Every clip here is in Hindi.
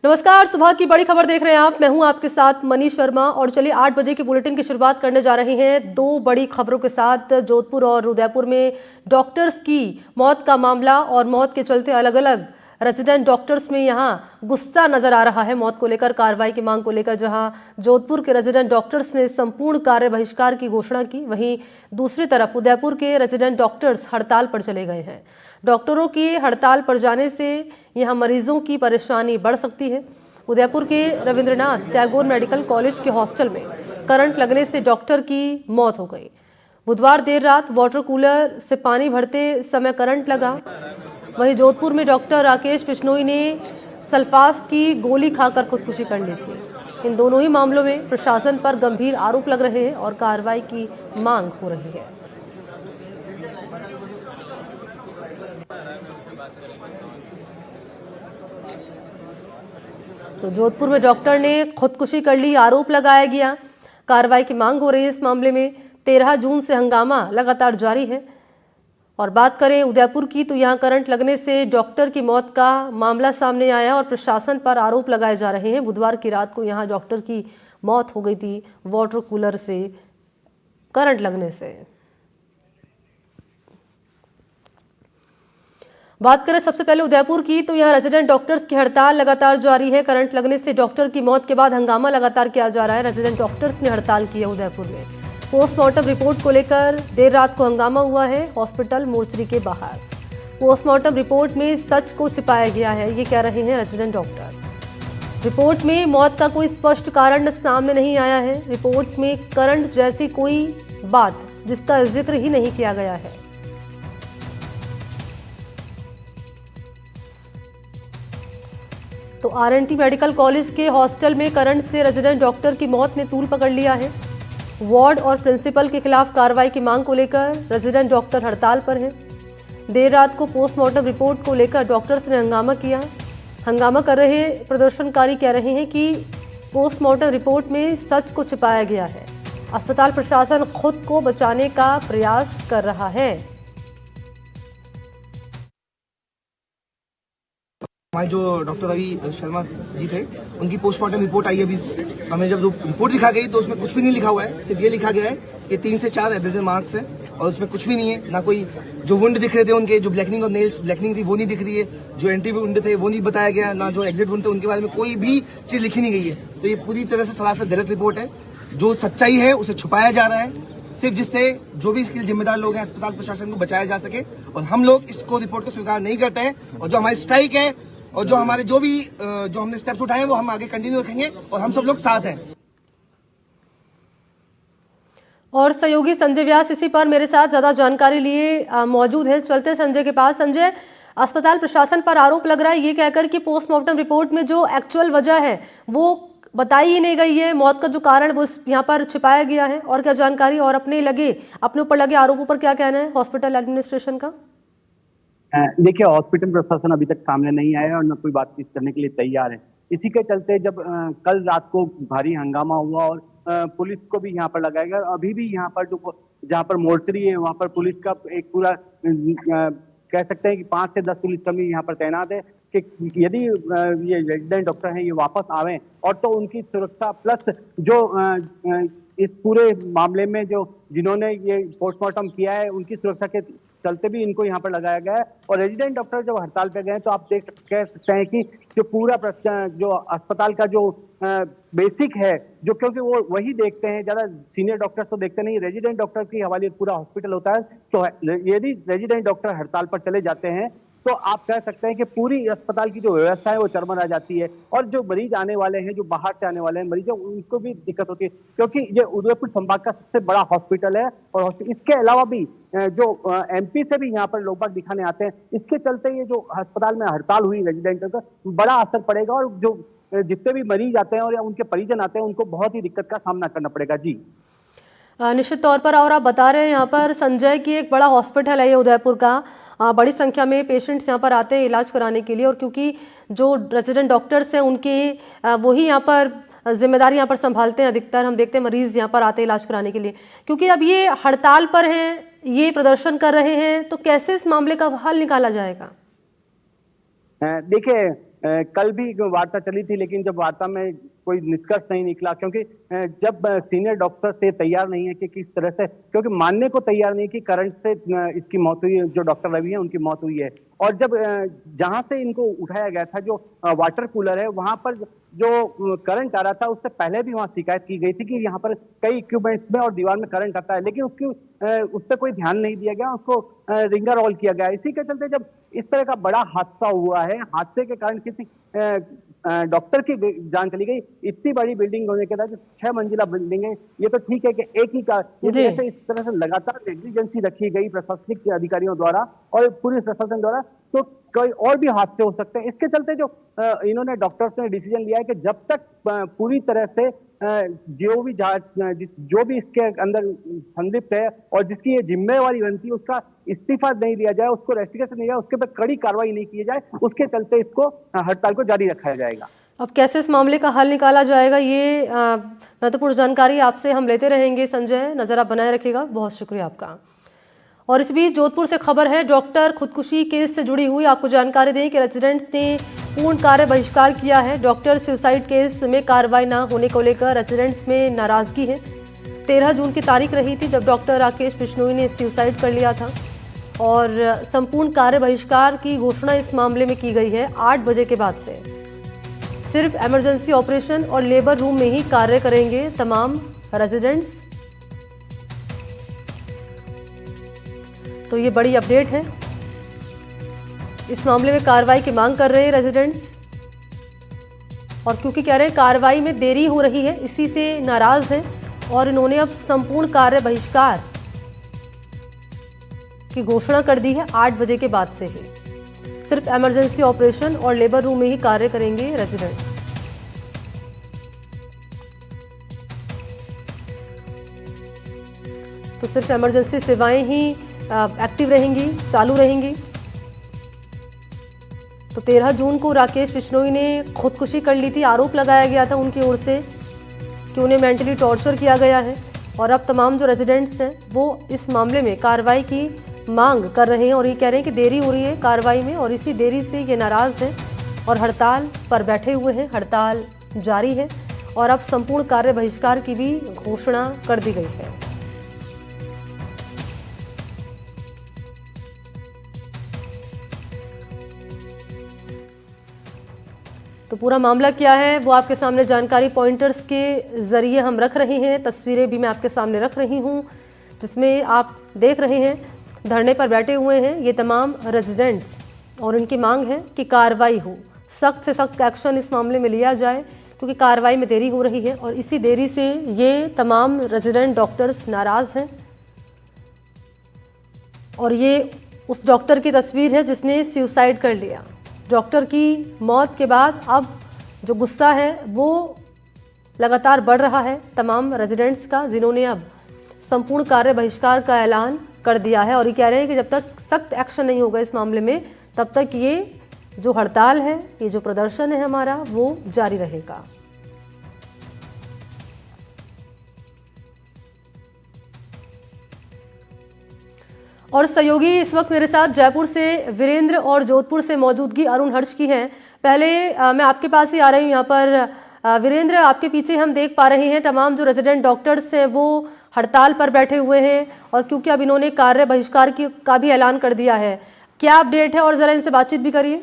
नमस्कार, सुबह की बड़ी खबर देख रहे हैं आप। मैं हूं आपके साथ मनीष शर्मा और चलिए 8 बजे की बुलेटिन की शुरुआत करने जा रहे हैं दो बड़ी खबरों के साथ। जोधपुर और उदयपुर में डॉक्टर्स की मौत का मामला और मौत के चलते अलग अलग रेजिडेंट डॉक्टर्स में यहां गुस्सा नजर आ रहा है मौत को लेकर, कार्रवाई की मांग को लेकर। जहां जोधपुर के रेजिडेंट डॉक्टर्स ने संपूर्ण कार्य बहिष्कार की घोषणा की, वहीं दूसरी तरफ उदयपुर के रेजिडेंट डॉक्टर्स हड़ताल पर चले गए हैं। डॉक्टरों की हड़ताल पर जाने से यहां मरीजों की परेशानी बढ़ सकती है। उदयपुर के रविंद्रनाथ टैगोर मेडिकल कॉलेज के हॉस्टल में करंट लगने से डॉक्टर की मौत हो गई। बुधवार देर रात वाटर कूलर से पानी भरते समय करंट लगा। वहीं जोधपुर में डॉक्टर राकेश बिश्नोई ने सल्फास की गोली खाकर खुदकुशी कर ली थी। इन दोनों ही मामलों में प्रशासन पर गंभीर आरोप लग रहे हैं और कार्रवाई की मांग हो रही है। तो जोधपुर में डॉक्टर ने खुदकुशी कर ली, आरोप लगाया गया, कार्रवाई की मांग हो रही है इस मामले में। 13 जून से हंगामा लगातार जारी है। और बात करें उदयपुर की तो यहां करंट लगने से डॉक्टर की मौत का मामला सामने आया और प्रशासन पर आरोप लगाए जा रहे हैं। बुधवार की रात को यहां डॉक्टर की मौत हो गई थी वाटर कूलर से करंट लगने से। बात करें सबसे पहले उदयपुर की तो यहां रेजिडेंट डॉक्टर्स की हड़ताल लगातार जारी है। करंट लगने से डॉक्टर की मौत के बाद हंगामा लगातार किया जा रहा है। रेजिडेंट डॉक्टर्स ने हड़ताल की है उदयपुर में। पोस्टमार्टम रिपोर्ट को लेकर देर रात को हंगामा हुआ है हॉस्पिटल मोर्चरी के बाहर। पोस्टमार्टम रिपोर्ट में सच को छिपाया गया है, ये कह रहे हैं रेजिडेंट डॉक्टर। रिपोर्ट में मौत का कोई स्पष्ट कारण सामने नहीं आया है। रिपोर्ट में करंट जैसी कोई बात जिसका जिक्र ही नहीं किया गया है। तो आरएनटी मेडिकल कॉलेज के हॉस्टल में करंट से रेजिडेंट डॉक्टर की मौत ने तूल पकड़ लिया है। वार्ड और प्रिंसिपल के खिलाफ कार्रवाई की मांग को लेकर रेजिडेंट डॉक्टर हड़ताल पर हैं। देर रात को पोस्टमार्टम रिपोर्ट को लेकर डॉक्टर्स ने हंगामा किया। हंगामा कर रहे प्रदर्शनकारी कह रहे हैं कि पोस्टमार्टम रिपोर्ट में सच को छिपाया गया है। अस्पताल प्रशासन खुद को बचाने का प्रयास कर रहा है। हमारे जो डॉक्टर रवि शर्मा जी थे, उनकी पोस्टमार्टम रिपोर्ट आई। अभी हमें जब जो रिपोर्ट लिखा गई तो उसमें कुछ भी नहीं लिखा हुआ है। सिर्फ ये लिखा गया है कि 3 से 4 एब्रेसिव मार्क्स है और उसमें कुछ भी नहीं है। ना कोई जो वुंड दिख रहे थे उनके, जो ब्लैकनिंग और नेल्स ब्लैकनिंग थी वो नहीं दिख रही है। जो एंट्री वुंड थे वो नहीं बताया गया, ना जो एग्जिट वुंड थे उनके बारे में कोई भी चीज लिखी नहीं गई है। तो ये पूरी तरह से सरासर गलत रिपोर्ट है। जो सच्चाई है उसे छुपाया जा रहा है, सिर्फ जिससे जो भी इसके जिम्मेदार लोग हैं अस्पताल प्रशासन को बचाया जा सके। और हम लोग इसको रिपोर्ट को स्वीकार नहीं करते हैं। और जो हमारी स्ट्राइक है और जो हमारे जो हमने स्टेप्स उठाए हैं वो हम आगे कंटिन्यू रखेंगे और हम सब लोग साथ हैं। और सहयोगी संजय व्यास इसी पर मेरे साथ ज्यादा जानकारी लिए मौजूद है। चलते संजय के पास। संजय, अस्पताल प्रशासन पर आरोप लग रहा है ये कहकर कि पोस्टमार्टम रिपोर्ट में जो एक्चुअल वजह है वो बताई ही नहीं गई है, मौत का जो कारण वो यहाँ पर छिपाया गया है। और क्या जानकारी और अपने ऊपर लगे आरोपों पर क्या कहना है हॉस्पिटल एडमिनिस्ट्रेशन का? देखिए, हॉस्पिटल प्रशासन अभी तक सामने नहीं आया और न कोई बातचीत करने के लिए तैयार है। इसी के चलते जब कल रात को भारी हंगामा हुआ और पुलिस को भी यहाँ पर लगाया गया। अभी भी यहाँ पर जहाँ पर मोर्चरी है वहाँ पर पुलिस का एक पूरा कह सकते हैं कि 5 से 10 पुलिसकर्मी यहाँ पर तैनात है कि यदि ये रेजिडेंट डॉक्टर हैं ये वापस आवे और तो उनकी सुरक्षा प्लस जो इस पूरे मामले में जो जिन्होंने ये पोस्टमार्टम किया है उनकी सुरक्षा के चलते भी इनको यहाँ पर लगाया गया है। और रेजिडेंट कॉन्ट्रैक्टर जब हड़ताल पे गए तो आप कह सकते हैं कि जो पूरा जो अस्पताल का जो बेसिक है, जो क्योंकि वो वही देखते हैं, ज्यादा सीनियर डॉक्टर्स तो देखते नहीं, रेजिडेंट डॉक्टर के हवाले पूरा हॉस्पिटल होता है। तो यदि रेजिडेंट डॉक्टर हड़ताल पर चले जाते हैं तो आप कह सकते हैं कि पूरी अस्पताल की जो व्यवस्था है वो चरमरा जाती है। और जो मरीज आने वाले हैं, जो बाहर से आने वाले हैं मरीजों, उनको भी दिक्कत होती है, क्योंकि ये उदयपुर संभाग का सबसे बड़ा हॉस्पिटल है। और इसके अलावा भी जो एमपी से भी यहाँ पर लोग बाग दिखाने आते हैं, इसके चलते ये जो अस्पताल में हड़ताल हुई रेजिडेंट का बड़ा असर पड़ेगा। और जो जितने भी मरीज आते हैं और या उनके परिजन आते हैं उनको बहुत ही दिक्कत का सामना करना पड़ेगा। जी निश्चित तौर पर। और आप बता रहे हैं यहाँ पर संजय की एक बड़ा हॉस्पिटल है ये उदयपुर का, बड़ी संख्या में पेशेंट्स यहाँ पर आते हैं इलाज कराने के लिए। और क्योंकि जो रेजिडेंट डॉक्टर्स हैं उनके वही यहाँ पर जिम्मेदारी यहाँ पर संभालते हैं अधिकतर। हम देखते हैं मरीज यहाँ पर आते हैं इलाज कराने के लिए। क्योंकि अब ये हड़ताल पर हैं, ये प्रदर्शन कर रहे हैं, तो कैसे इस मामले का हल निकाला जाएगा? देखिए, कल भी वार्ता चली थी, लेकिन जब वार्ता में कोई निष्कर्ष नहीं निकला, क्योंकि जब सीनियर डॉक्टर से तैयार नहीं है कि किस तरह से, क्योंकि मानने को तैयार नहीं कि करंट से इसकी मौत हुई है, जो डॉक्टर रवि है उनकी मौत हुई है। और जब जहां से इनको उठाया गया था, जो वाटर कूलर है, वहां पर जो करंट आ रहा था, उससे पहले भी वहां शिकायत की गई थी कि यहाँ पर कई इक्विपमेंट्स में और दीवार में करंट आता है, लेकिन उस पर कोई ध्यान नहीं दिया गया, उसको रिंगर रोल किया गया। इसी के चलते जब इस तरह का बड़ा हादसा हुआ है, हादसे के कारण किसी डॉक्टर की जान चली गई, इतनी बड़ी बिल्डिंग होने के बाद 6 मंजिला बिल्डिंग है, ये तो ठीक है कि एक ही का जैसे इस तरह से लगातार नेग्लिजेंसी रखी गई प्रशासनिक अधिकारियों द्वारा और पुलिस प्रशासन द्वारा, तो कोई और भी हादसे हो सकते हैं। इसके चलते जो इन्होंने डॉक्टर्स ने डिसीजन लिया है कि जब तक पूरी तरह से जो भी जांच जो भी इसके अंदर संलिप्त है और जिसकी ये जिम्मेवारी बनती है, उसका इस्तीफा नहीं दिया जाए, उसको रेस्टिगेशन नहीं दिया, उसके पर कड़ी कार्रवाई नहीं की जाए, उसके चलते इसको हड़ताल को जारी रखा जाएगा। अब कैसे इस मामले का हल निकाला जाएगा, ये महत्वपूर्ण जानकारी आपसे हम लेते रहेंगे। संजय, नजर आप बनाए रखिएगा। बहुत शुक्रिया आपका। और इस बीच जोधपुर से खबर है, डॉक्टर खुदकुशी केस से जुड़ी हुई। आपको जानकारी दें कि रेजिडेंट्स ने पूर्ण कार्य बहिष्कार किया है। डॉक्टर सुसाइड केस में कार्रवाई न होने को लेकर रेजिडेंट्स में नाराजगी है। 13 जून की तारीख रही थी जब डॉक्टर राकेश बिश्नोई ने सुसाइड कर लिया था और संपूर्ण कार्य बहिष्कार की घोषणा इस मामले में की गई है। 8 बजे के बाद से सिर्फ इमरजेंसी ऑपरेशन और लेबर रूम में ही कार्य करेंगे तमाम रेजिडेंट्स। तो ये बड़ी अपडेट है। इस मामले में कार्रवाई की मांग कर रहे हैं रेजिडेंट्स, और क्योंकि कह रहे हैं कार्रवाई में देरी हो रही है, इसी से नाराज हैं और इन्होंने अब संपूर्ण कार्य बहिष्कार की घोषणा कर दी है। 8 बजे के बाद से ही सिर्फ इमरजेंसी ऑपरेशन और लेबर रूम में ही कार्य करेंगे रेजिडेंट्स। तो सिर्फ इमरजेंसी सेवाएं ही एक्टिव रहेंगी, चालू रहेंगी। तो 13 जून को राकेश बिश्नोई ने खुदकुशी कर ली थी। आरोप लगाया गया था उनकी ओर से कि उन्हें मेंटली टॉर्चर किया गया है, और अब तमाम जो रेजिडेंट्स हैं वो इस मामले में कार्रवाई की मांग कर रहे हैं और ये कह रहे हैं कि देरी हो रही है कार्रवाई में, और इसी देरी से ये नाराज हैं और हड़ताल पर बैठे हुए हैं। हड़ताल जारी है और अब संपूर्ण कार्य बहिष्कार की भी घोषणा कर दी गई है। तो पूरा मामला क्या है वो आपके सामने जानकारी पॉइंटर्स के जरिए हम रख रहे हैं। तस्वीरें भी मैं आपके सामने रख रही हूं, जिसमें आप देख रहे हैं धरने पर बैठे हुए हैं ये तमाम रेजिडेंट्स, और इनकी मांग है कि कार्रवाई हो, सख्त से सख्त एक्शन इस मामले में लिया जाए, क्योंकि कार्रवाई में देरी हो रही है और इसी देरी से ये तमाम रेजिडेंट डॉक्टर्स नाराज हैं। और ये उस डॉक्टर की तस्वीर है जिसने सुसाइड कर लिया। डॉक्टर की मौत के बाद अब जो गुस्सा है वो लगातार बढ़ रहा है तमाम रेजिडेंट्स का, जिन्होंने अब संपूर्ण कार्य बहिष्कार का ऐलान कर दिया है और ये कह रहे हैं कि जब तक सख्त एक्शन नहीं होगा इस मामले में, तब तक ये जो हड़ताल है, ये जो प्रदर्शन है हमारा, वो जारी रहेगा। और सहयोगी इस वक्त मेरे साथ जयपुर से वीरेंद्र और जोधपुर से मौजूदगी अरुण हर्ष की है। पहले मैं आपके पास ही आ रही हूँ यहाँ पर। वीरेंद्र, आपके पीछे हम देख पा रहे हैं तमाम जो रेजिडेंट डॉक्टर्स हैं वो हड़ताल पर बैठे हुए हैं, और क्योंकि अब इन्होंने कार्य बहिष्कार का भी ऐलान कर दिया है, क्या अपडेट है और ज़रा इनसे बातचीत भी करिए।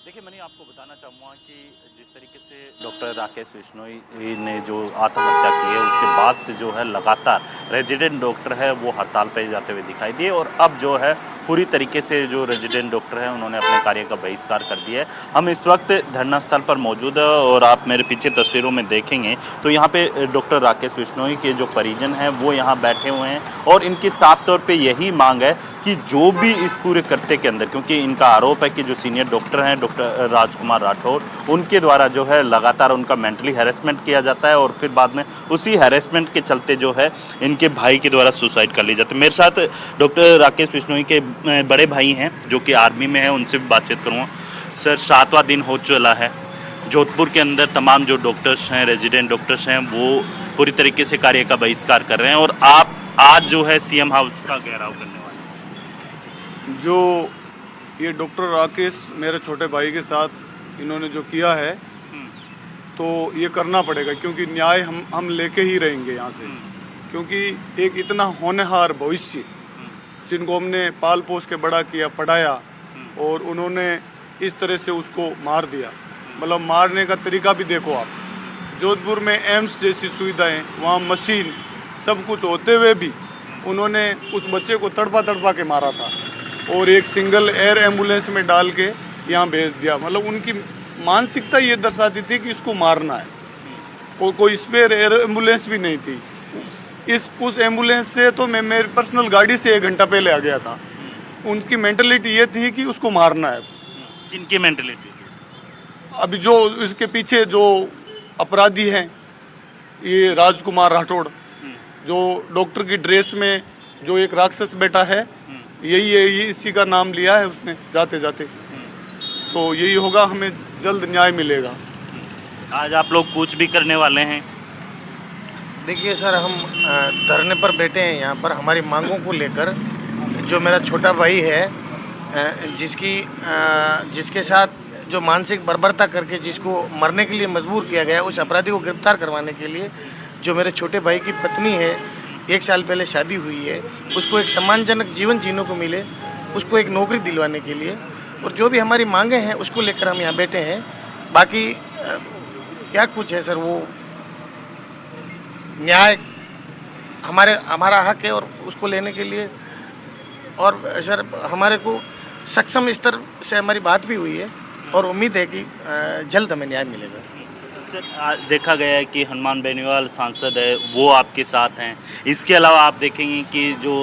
देखिए मनी, आपको बताना चाहूँगा कि जिस तरीके से डॉक्टर राकेश बिश्नोई ने जो आत्महत्या की है उसके बाद से जो है लगातार रेजिडेंट डॉक्टर है वो हड़ताल पर जाते हुए दिखाई दिए, और अब जो है पूरी तरीके से जो रेजिडेंट डॉक्टर है उन्होंने अपने कार्य का बहिष्कार कर दिया है। हम इस वक्त धरना स्थल पर मौजूद है और आप मेरे पीछे तस्वीरों में देखेंगे तो यहाँ पे डॉक्टर राकेश बिश्नोई के जो परिजन हैं वो यहाँ बैठे हुए हैं, और इनकी साफ तौर पे यही मांग है कि जो भी इस पूरे कृत्य के अंदर, क्योंकि इनका आरोप है कि जो सीनियर डॉक्टर हैं डॉक्टर राजकुमार राठौर, उनके द्वारा जो है लगातार उनका मेंटली हैरेसमेंट किया जाता है और फिर बाद में उसी हैरेसमेंट के चलते जो है इनके भाई के द्वारा सुसाइड कर ली जाती है। मेरे साथ डॉक्टर राकेश बिश्नोई के बड़े भाई हैं जो कि आर्मी में है, उनसे भी बातचीत करूँगा। सर, 7वां दिन हो चला है, जोधपुर के अंदर तमाम जो डॉक्टर्स हैं, रेजिडेंट डॉक्टर्स हैं, वो पूरी तरीके से कार्य का बहिष्कार कर रहे हैं, और आप आज जो है सीएम हाउस का घेराव करने वाले। जो ये डॉक्टर राकेश मेरे छोटे भाई के साथ इन्होंने जो किया है तो ये करना पड़ेगा, क्योंकि न्याय हम लेके ही रहेंगे यहाँ से। क्योंकि एक इतना होनहार भविष्य जिनको हमने पाल पोस के बड़ा किया, पढ़ाया, और उन्होंने इस तरह से उसको मार दिया। मतलब मारने का तरीका भी देखो आप। जोधपुर में एम्स जैसी सुविधाएं, वहाँ मशीन सब कुछ होते हुए भी उन्होंने उस बच्चे को तड़पा के मारा था और एक सिंगल एयर एम्बुलेंस में डाल के यहाँ भेज दिया। मतलब उनकी मानसिकता ये दर्शाती थी कि इसको मारना है, और कोई स्पेयर एयर एम्बुलेंस भी नहीं थी। उस एम्बुलेंस से तो मैं मेरी पर्सनल गाड़ी से 1 घंटा पहले आ गया था। उनकी मेंटलिटी ये थी कि उसको मारना है। किनकी मेंटलिटी? अभी जो इसके पीछे जो अपराधी हैं, ये राजकुमार राठौड़, जो डॉक्टर की ड्रेस में जो एक राक्षस बैठा है, यही है, ये इसी का नाम लिया है उसने जाते जाते। तो यही होगा, हमें जल्द न्याय मिलेगा। आज आप लोग कूच भी करने वाले हैं। देखिए सर, हम धरने पर बैठे हैं यहाँ पर हमारी मांगों को लेकर। जो मेरा छोटा भाई है, जिसके साथ जो मानसिक बर्बरता करके जिसको मरने के लिए मजबूर किया गया, उस अपराधी को गिरफ्तार करवाने के लिए जो मेरे छोटे भाई की पत्नी है, 1 साल पहले शादी हुई है, उसको एक सम्मानजनक जीवन जीने को मिले, उसको एक नौकरी दिलवाने के लिए, और जो भी हमारी मांगे हैं उसको लेकर हम यहाँ बैठे हैं। बाकी क्या कुछ है सर, वो न्याय हमारा हक है और उसको लेने के लिए, और सर हमारे को सक्षम स्तर से हमारी बात भी हुई है और उम्मीद है कि जल्द हमें न्याय मिलेगा। सर, देखा गया है कि हनुमान बेनीवाल सांसद है वो आपके साथ हैं। इसके अलावा आप देखेंगे कि जो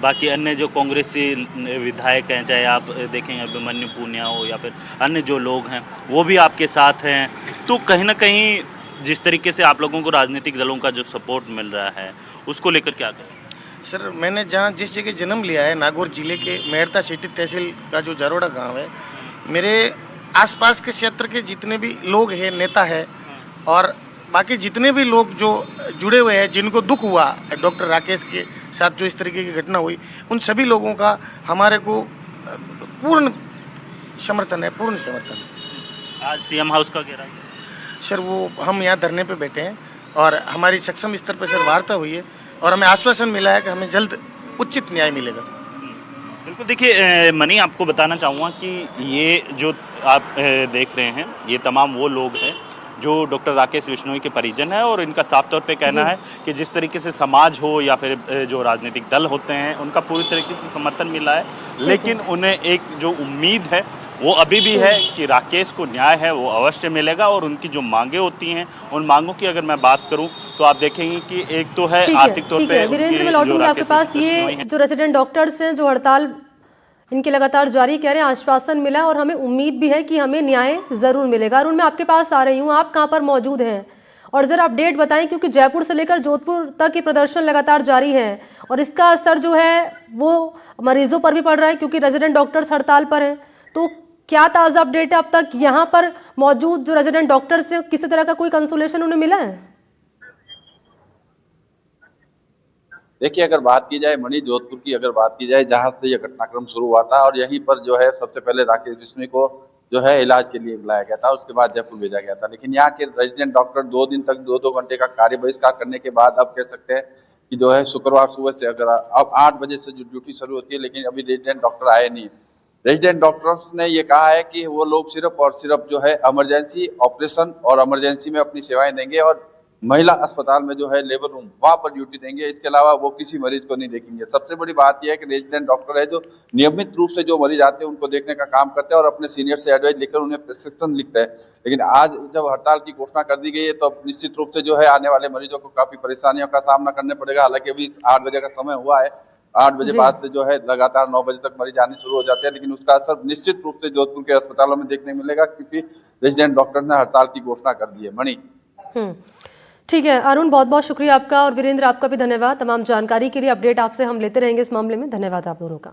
बाकी अन्य जो कांग्रेसी विधायक हैं, चाहे आप देखेंगे अभिमन्यु पूनिया हो या फिर अन्य जो लोग हैं, वो भी आपके साथ हैं। तो कहीं ना कहीं जिस तरीके से आप लोगों को राजनीतिक दलों का जो सपोर्ट मिल रहा है, उसको लेकर क्या करें? सर, मैंने जहाँ जिस जगह जन्म लिया है, नागौर जिले के मेहरता सिटी तहसील का जो जारोड़ा गांव है, मेरे आसपास के क्षेत्र के जितने भी लोग हैं, नेता है, और बाकी जितने भी लोग जो जुड़े हुए हैं, जिनको दुख हुआ डॉक्टर राकेश के साथ जो इस तरीके की घटना हुई, उन सभी लोगों का हमारे को पूर्ण समर्थन है, पूर्ण समर्थन। आज सीएम हाउस का घेरा गया सर, वो हम यहाँ धरने पे बैठे हैं और हमारी सक्षम स्तर पर सर वार्ता हुई है और हमें आश्वासन मिला है कि हमें जल्द उचित न्याय मिलेगा। बिल्कुल। देखिए मनी, आपको बताना चाहूँगा कि ये जो आप देख रहे हैं, ये तमाम वो लोग हैं जो डॉक्टर राकेश बिश्नोई के परिजन हैं, और इनका साफ तौर पे कहना है कि जिस तरीके से समाज हो या फिर जो राजनीतिक दल होते हैं, उनका पूरी तरीके से समर्थन मिला है, लेकिन उन्हें एक जो उम्मीद है वो अभी भी है कि राकेश को न्याय है वो अवश्य मिलेगा। और उनकी जो मांगे होती हैं, उन मांगों की अगर मैं बात करूं तो आप देखेंगे कि एक तो है आर्थिक तौर पे। वीरेंद्र, मैं लौटूंगी आपके पास। ये जो रेजिडेंट डॉक्टर्स हैं जो हड़ताल इनके लगातार जारी कह रहे हैं, आश्वासन मिला और हमें उम्मीद भी है कि हमें न्याय जरूर मिलेगा। अरुण, मैं आपके पास आ रही हूँ, आप कहाँ पर मौजूद हैं और जरा अपडेट बताएं, क्योंकि जयपुर से लेकर जोधपुर तक ये प्रदर्शन लगातार जारी है और इसका असर जो है वो मरीजों पर भी पड़ रहा है, क्योंकि रेजिडेंट डॉक्टर्स हड़ताल पर हैं। तो क्या ताज़ा अपडेट है अब तक यहाँ पर मौजूद जो रेजिडेंट डॉक्टर्स हैं, किसी तरह का कोई कंसोलेशन उन्हें मिला है? देखिए, अगर बात की जाए मणि, जोधपुर की अगर बात की जाए, जहां से यह घटनाक्रम शुरू हुआ था, और यहीं पर जो है सबसे पहले राकेश बिश्नोई को जो है इलाज के लिए बुलाया गया था, उसके बाद जयपुर भेजा गया था। लेकिन यहाँ के रेजिडेंट डॉक्टर 2 दिन तक 2-2 घंटे का कार्य बहिष्कार करने के बाद अब कह सकते हैं कि जो है शुक्रवार सुबह से अगर अब 8 बजे से जो ड्यूटी शुरू होती है, लेकिन अभी रेजिडेंट डॉक्टर आए नहीं। रेजिडेंट डॉक्टर्स ने ये कहा है कि वो लोग सिर्फ और सिर्फ जो है इमरजेंसी ऑपरेशन और इमरजेंसी में अपनी सेवाएं देंगे, और महिला अस्पताल में जो है लेबर रूम, वहां पर ड्यूटी देंगे। इसके अलावा वो किसी मरीज को नहीं देखेंगे। सबसे बड़ी बात यह है कि रेजिडेंट डॉक्टर है जो नियमित रूप से जो मरीज आते हैं उनको देखने का काम करते हैं और अपने सीनियर से एडवाइस लेकर उन्हें प्रिस्क्रिप्शन लिखते हैं। लेकिन आज जब हड़ताल की घोषणा कर दी गई है तो निश्चित रूप से जो है आने वाले मरीजों को काफी परेशानियों का सामना करना पड़ेगा। हालांकि अभी 8 बजे का समय हुआ है, 8 बजे बाद से जो है लगातार 9 बजे तक मरीज आने शुरू हो जाते हैं, लेकिन उसका असर निश्चित रूप से जोधपुर के अस्पतालों में देखने मिलेगा, क्योंकि रेजिडेंट डॉक्टर ने हड़ताल की घोषणा कर दी है। मणि, ठीक है अरुण, बहुत बहुत शुक्रिया आपका, और वीरेंद्र आपका भी धन्यवाद। तमाम जानकारी के लिए अपडेट आपसे हम लेते रहेंगे इस मामले में। धन्यवाद आप दोनों का।